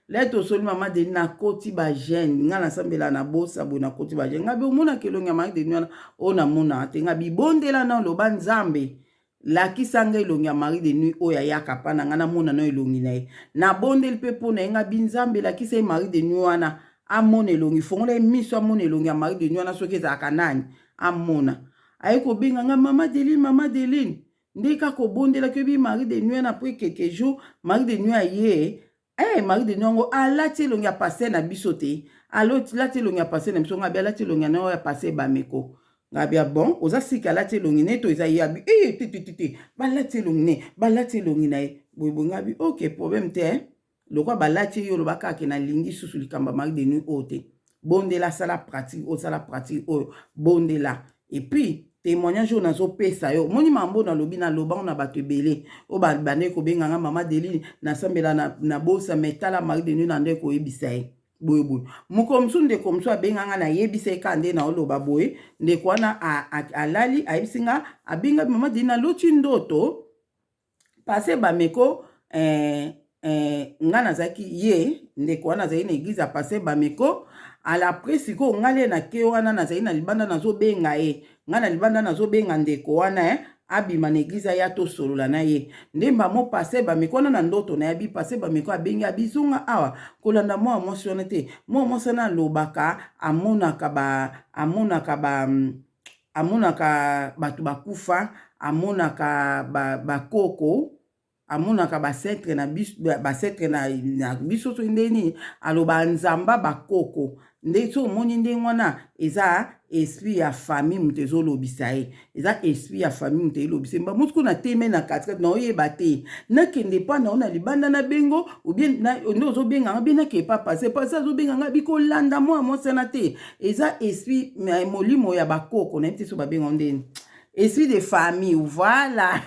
leto soli mama de na koti ba jeune nga na sambela na bosa bo na koti ba jeune ngabe omona kelongi ya mari de nuit wana ona mona te ngabi bondela na loba nzambe lakisanga elongi ya mari de nuit oyo ayaka pa na nga na mona na elongi na ye na bondeli pe mpo na ye nga binzambe lakisa ye mari de nuit wana amona elongi fongola miso amona elongi ya mari de nuit wana soki ezalaka nani amona aye kobenga nga mama Deline nde kaka obondelaki oyebi mari de nuit wana po ekeke jour mari de nuit aye mari de nuit yango alati elongi ya pase na biso te alati elongi ya pase na biso ngabi alati elongi na ya pase bameko ngabia bon oza sika alati elongi ne to eza yabi te balati elongi na ye boyeboye ngabi ok problème te lokwa balati yo lobaka ake na lingi susu likamba mari de nuit oyo te bondela sala pratique oyo bondela et puis témoignage oyo nazopesa yo moni mambo nalobi nalobango na bato ebele oyo bande kobenganga mama Deline nasambela na bosa metala mari de nuit na nde koyebisa ye boye moko mosu ndeko mosu abenganga na yebisa ye ka nde na oloba boye ndeko wana alali ayebisi nga abenga mama Deline aloti ndoto pase bameko nga nazaki ye ndeko wana azali na église ya Pasteur Bameko ala presiko ngale na ke wana nazali na libanda nazobenga ye nga na libanda nazobenga ndeko wana abima na église ya to solola na ye ndemba mo Pasteur Bameko wana na ndoto na yabi Pasteur Bameko abengi abizunga awa kolanda mwa mwasi wana te mwa mwasi wana alobaka amonaka bato bakufa amonaka bakoko amonaka basetre na biso so ndeni aloba nzamba bakoko nde so omoni ndenge wana eza esprit ya famille mutu ezolobisa ye eza esprit ya famille mutu elobisa ye bamutuku na teme na katikati na oyeba te nakende pa na ona libanda na bengo ubien nde ozobenganga bie nakende pa pase azobenganga bikolanda mwa mosana te eza esprit molimo ya bakoko nayebi te so babenganga ndeni esprit de famille voilà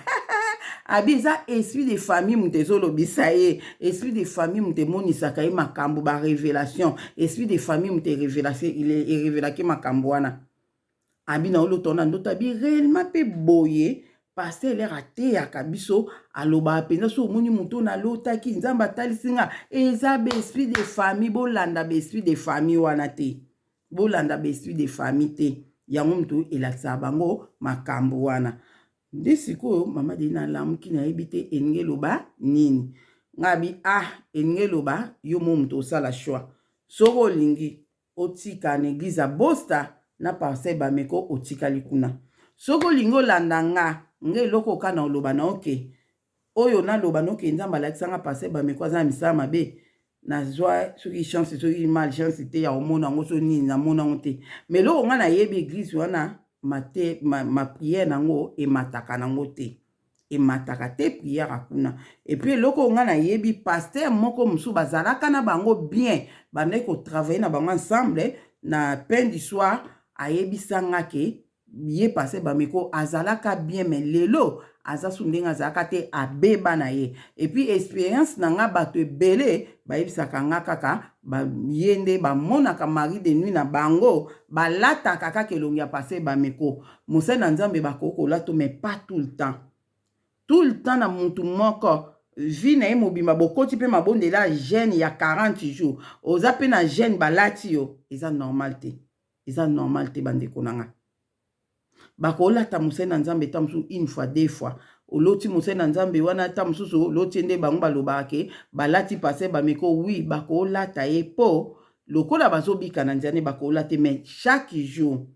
abi eza esprit de famille mutu ezolobisa ye esprit de famille mutu emonisaka ye makambo barévélation esprit de famille mutu erévélaki makambo wana abi na oloto na ndoto abi réellement mpe boye Pasteur elere ateyaka biso alobaka mpenza so omoni mutu nalotaki nzambe atalisi nga eza baesprit de famille bolanda baesprit de famille wana te bolanda baesprit de famille te yango mutu elakisaka bango makambo wana nde sikoyo mama de na lamuki nayebi te elingi eloba nini ngabi elingi eloba yo mo mutu osala choix soko olingi otika na église ya Bosta na Pasteur Bameko otikali kuna soko olingi olanda nga eloko oka na oloba na oke oyo naloba noke nzambe alakisanga Pasteur Bameko aza na misala mabe nazwa soki chance soki mal chance te ya omona yango so nini namona yango te mais eloko nga nayebi église wana ma prière nango emataka nango te emataka te prière kuna et puis eloko nga nayebi pasteur moko musu bazalaka na bango bien bande ko travailler na bango ensemble na pain du soir ayebisanga ke ye Pasteur Bameko azalaka bien mais lelo aza sundenga azalaka te abeba na ye et puis expérience na nga bato ebele bayebisaka nga kaka yende bamonaka mari de nuit na bango balataka kaka elongi ya Pasteur Bameko mosali na nzambe bakokolata mais pas tout le temps na mutu moko vi na ye mobimba bokoti mpe mabondela jeune ya 40 jours oza mpe na jeune balati yo eza normal te bandeko na nga bakolata mosali na nzambe ta mosusu une fois deux fois oloti mosali na nzambe wana ta mosusu oloti nde bango balobaka ke balati Pasteur Bameko oui bakolata ye po lokola bazobika na nzane bakolata mais chaque jour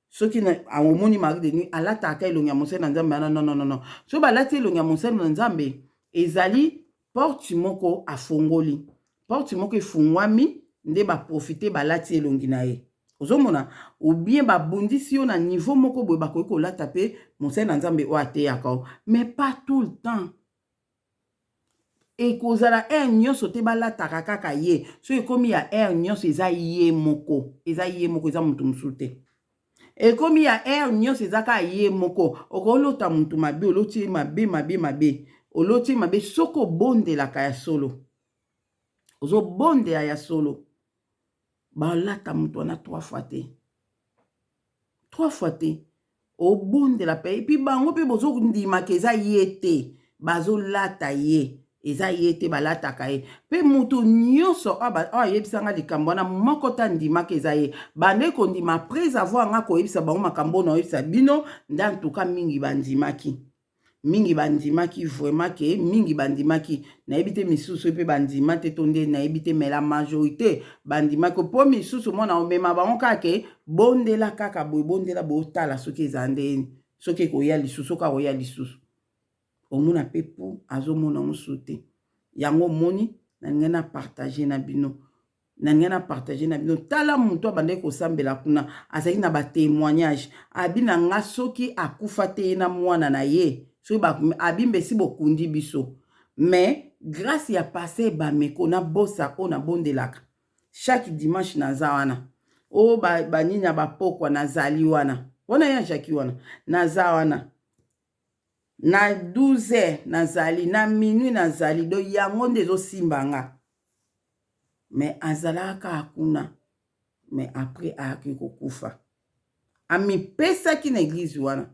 soki omoni mari de nuit alataka elongi ya mosali na nzambe wana non so balati elongi ya mosali na nzambe ezali porte moko afongoli porte moko efungwami nde baprofite balati elongi na ye ozomona ou bien babundisi yo na niveau moko boye bakoki kolata pe mosali na nzambe oyo ateyaka mais pas tout le temps ekozala nyonso te balataka kaka ye so ekomi ya nyonso eza ye moko eza mutu mosusu te ekomi ya nyonso eza kaka ye moko okolota mutu mabe oloti ye mabe oloti ye mabe soko obondelaka ya solo ozobondela ya solo balata mutu wana 3 fois te obondela pe epi bango mpe bozondimaka eza ye te bazolata ye eza ye te balataka ye mpe mutu nyonso ayebisanga likambo wana moko ta ndimaka eza ye bande kondima après avoir nga koyebisa bango makambo na oyebisa bino nde antuka mingi bandimaki vraiment ke mingi bandimaki nayebi te misusu mpe bandima te to nde nayebi te mais la majorité bandimaki mpo misusu mona omema bango kaka bondela kaka boye bondela botala soki eza ndeni soki ekoya lisusu soki akoya lisusu omona mpe po azomona mosusu te yango omoni nalingi na partage na bino tala mutu abandaki kosambela kuna azalaki na batémoignage abina nga soki akufa te ye na mwana na ye soki abimbesi bokundi biso mais grâce ya Pasteur Bameko na Bosta oyo nabondelaka chaque dimanche naza wana oyo banini ya bapokwa nazali wana wana ya jaki wana naza wana na 12h nazali na minuit nazali do yango nde ezosimbanga mais azalaka akuna mais après ayaki kokufa amipesaki na église wana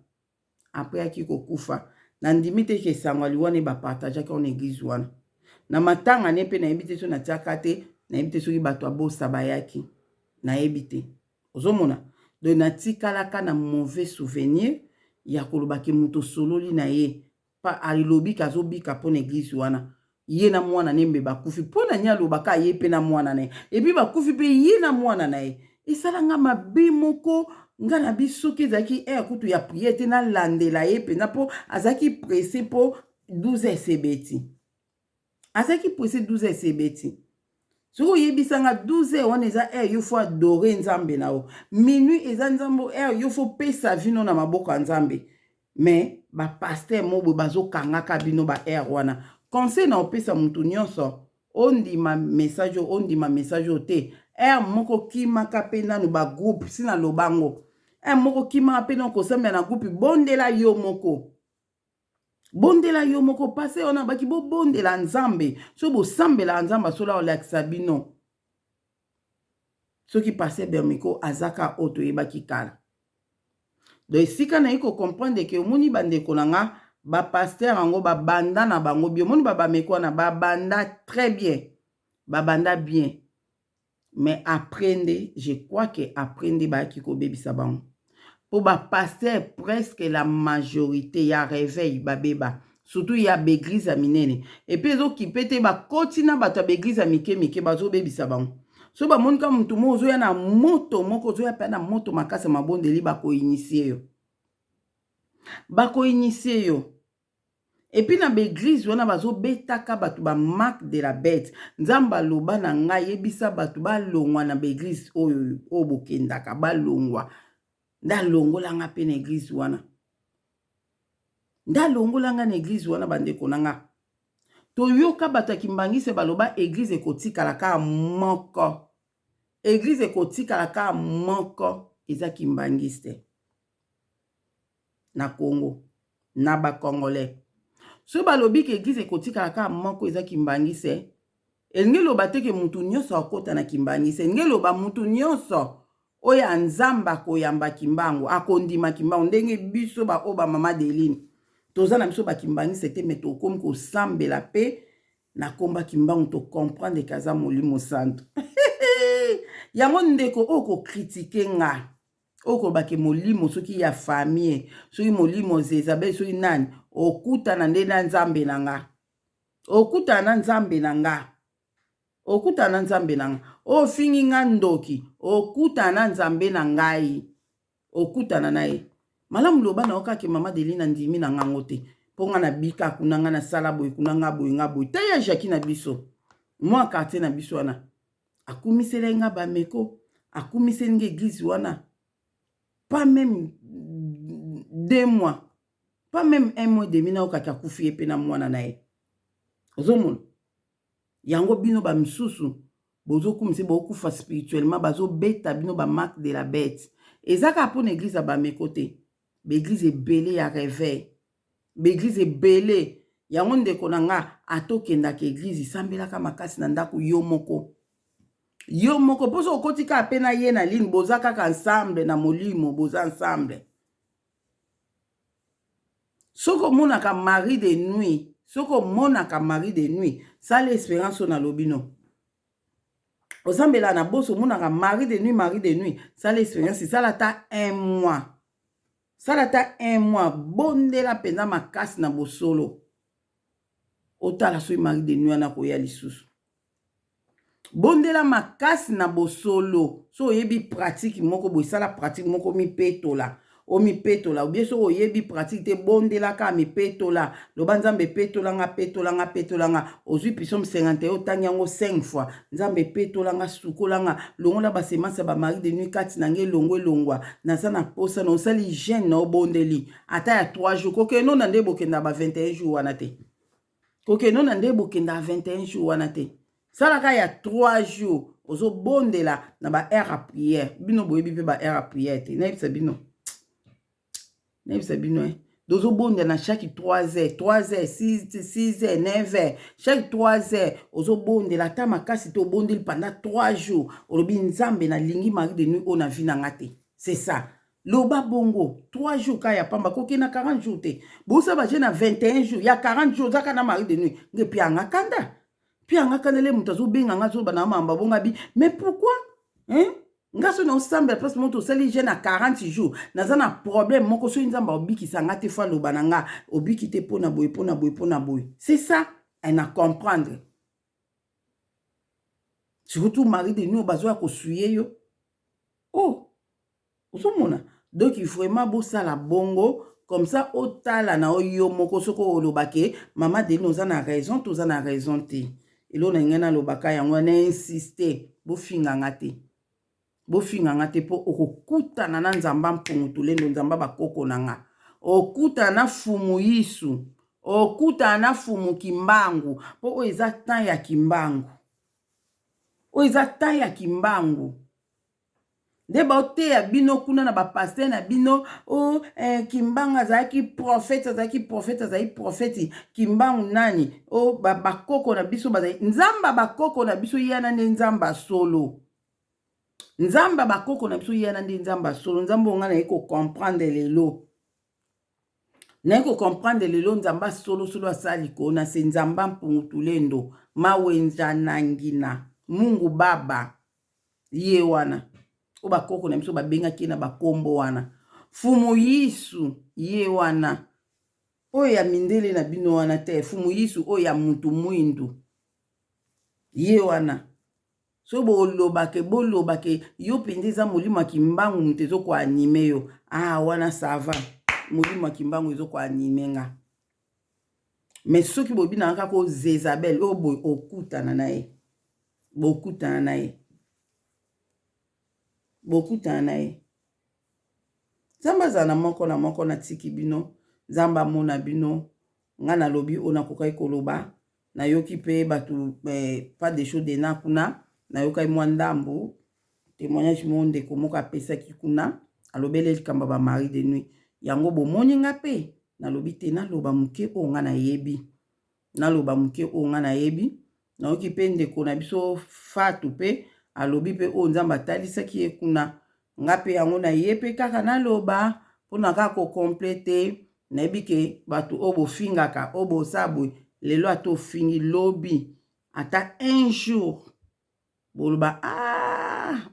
après ayaki kokufa na ndimi te ke esango aliwana bapartageaki na église wana na matanga ne pe na yebite so na tiaka te na yebite soki bato abosa bayaki na yebite ozomona donc na tikalaka na mauvais souvenir ya kolobaki muto sololi na ye pa alilobi kazobika pona église wana ye na mwana ne mbe bakufi pona nya lobaka ye pe na mwana na ye epi bakufi pe ye na mwana na ye esalanga mabe moko nga na biso ki ezalaki kutu ya priere te nalandela ye mpenza mpo azalaki presse mpo 12 sebeti azalaki presse 12 sebeti soki oyebisanga 12 wana eza yo fo adore nzambe na yo minuit eza nzambe yo fo pesa vino na maboko ya nzambe mais bapaster mobo bazokangaka bino wana conseil na opesa mutu nyonso ondima message te moko kimaka pe nanu bagroupe sina lobango moko kimaka pe nanu kosambela na groupe bondela yo moko pase ona baki bondela nzambe so bosambela nzambe asola olakisa bino soki pase bermiko azaka oto yebaki kala donc esika na ye comprendre ke omoni bandeko na nga bapaster yango babanda na bango bien omoni babameko wana babanda très bien babanda bien mais aprende je crois que aprende bayaki kobebisa bango po bapaster presque la majorité ya réveil babeba surtout ya baeglise ya minene epuis ezokipe te bakoti na bato ya baeglise ya mike bazobebisa bango so bamonika mutu mo ozoya na moto moko ozoya pe na moto makasi mabondeli bakoinitie yo epuis na baeglise wana bazobetaka bato bamarque de la bête nzambe aloba na ngai yebisa bato balongwa na baeglise oyo bokendaka balongwa ndalongolanga pe na eglise wana ndalongolanga na eglise wana bandeko na nga toyoka bato ya kimbangise baloba eglise ekotikalaka moko eglise ekotikalaka moko eza kimbangise na Congo na bakongolais so balobi ke eglise ekotikalaka moko eza kimbangise elingi loba te ke mutu nyonso akota na kimbangise elingi loba mutu nyonso oya nzamba koyamba kimbango akondima kimbango ndenge biso oyo bamama Deline toza na biso bakimbangise te me tokomi kosambela pe na komba kimbango tocomprendre kaza molimo santo yango ndeko oyo kokritike nga oyo kolobake molimo soki ya famille soki molimo Zezabel soki nani okutana nde na nzambe na nga okutana na nzambe na nga ofingi nga ndoki okutana na nzambe na ngai okutana na ye malamu loba na okaki mama Deline ndimi na ngango te mpo nga na bika kuna nga na sala boye kuna nga boye ta ya Jackie na biso mwa quartier na biso wana akumisela nga bameko akumisela nga église wana pas même 2 mois pas même 1 mois et demi na okaki akufi ye pe na mwana na ye ozomona yango bino bamisusu bozokumisa bokufa spirituellement bazobeta bino bamarque de la bête ezaka mpona église ya bameko te baeglise ebele ya réveil baeglise ebele yango ndeko na nga atokendaka église isambelaka makasi na ndako yo moko mposo okotika pe na ye na ligne boza kaka ensemble na molimo boza ensemble soki omonaka mari de nuit sala espérance oyo nalobi no osambela na boso omonaka mari de nuit sala espérance sala ta 1 mois bondela mpenza makasi na bosolo otala soki mari de nuit wana koya lisusu bondela makasi na bosolo so oyebi pratique moko boye sala pratique moko mipetola obie so oyebi pratique te bondelaka mipetola loba nzambe petolanga ozwi Psaume 51 otangi yango 5 fois nzambe petolanga sukolanga longola basemasa bamari de nuit kati na nge elongwa naza na posa na osali gene na obondeli ata ya 3 jours kokeno na nde bokenda ba 21 jours wana te salaka ya 3 jours ozobondela na ba heure à prière bino boyebi pe ba heure à prière te nayebisa bino dozobondela na chaque 3 heures 6 heures 9 heures chaque 3 heures ozobondela ata makasi te obondeli pendant 3 jours olobi nzambe nalingi mari de nuit oyo na vi na nga te c'est ça loba bongo 3 jours ka ya pamba koki na 40 jours te bosa baje na 21 jours ya 40 jours zaka na mari de nuit nge pi anga kanda Puis anga kanele mutazo benga nga zo bana mamba bonga bi. Mais pourquoi? Hein? Nga so na ensemble parce que moto sali jeune à 40 jours. Naza na problème moko so nzamba obiki sanga te fa loba nanga obiki te pona boy pona boy pona boy. C'est ça, elle na comprendre. Surtout mari de nous bazo ko suyer yo. Oh, osomona. Donc il faut vraiment bossa la bongo comme ça otala na oyo moko soko olobake mama de nous na raison tous na raison te. Elo na ngena lobaka yango na insister bo finganga te. Bo finganga te po okukuta na nzamba mpungutu lendo nzamba bakoko nanga. Okuta na fumu yisu. Okuta na fumu kimbangu po o eza temps ya kimbangu. O eza temps ya kimbangu. Deba ote ya bino kuna na bapaster na bino o kimbanga zaki prophète kimbangu nani o bakoko na biso bazali nzamba bakoko na biso yana nde nzamba solo. Nzamba bakoko na biso yana nde nzamba solo. Nzamba onga na eko comprendre lelo. Na eko comprendre lelo nzamba solo solo asali ko na se nzamba mpungutulendo mawenza nangina Mungu baba ye wana. O bakoko na biso babenga kina bakombo wana. Fumu yisu ye wana. O ya mindele na bino wana te. Fumu yisu o ya mutu mwindu. Ye wana. So bolobake yo pendeza molimo kimbangu mtezo kwa anime yo. Ah wana sava. Molimo kimbangu ezo kwa anime nga. Mais soki bobina naka ko Zezabel o boy okutana nae. Bokutana nae. Bokutana nae. Zamba zana moko na tiki bino. Zamba mona bino. Nga na lobi ona kokai koloba. Na yoki pe batu pas de choses de na kuna. Na yokai mwandambu. Témoignage monde komoka pesa kikuna. Alobele likamba ba mari de nuit. Yango bo moni nga pe. Na lobi te na loba muke o nga na yebi. Na loba muke o nga na yebi. Na yoki pe ndeko na biso fatu pe. Alobi pe o nzamba talisa ki ekuna. Nga pe yango na yepe kaka na loba. Pona kako complete. Na yebi ke batu obo fingaka. Obo sabwe. Lelo ato fingi lobi. Ata un jour. Boloba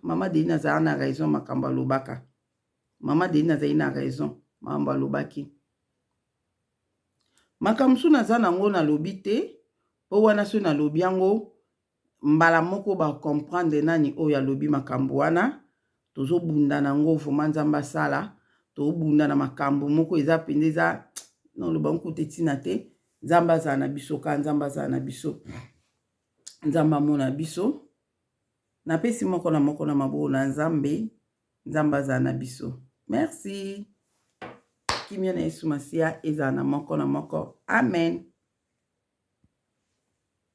mama de naza na raison makamba lobaka. Mama de naza na raison makamba lobaki. Makamsu naza nango na lobi te. Po wana so na lobi yango. Mbala moko ba comprendre nani o ya lobi makambo wana. Tozo bunda nango foma nzamba sala. To bunda na makambo moko eza pendeza. Non loba nkute tina te. Nzamba za na biso ka nzamba za na biso. Nzamba mona biso. Na pesi moko na mabo na nzambe. Nzamba za na biso. Merci. Kimia na Yesu Masia eza na moko. Amen.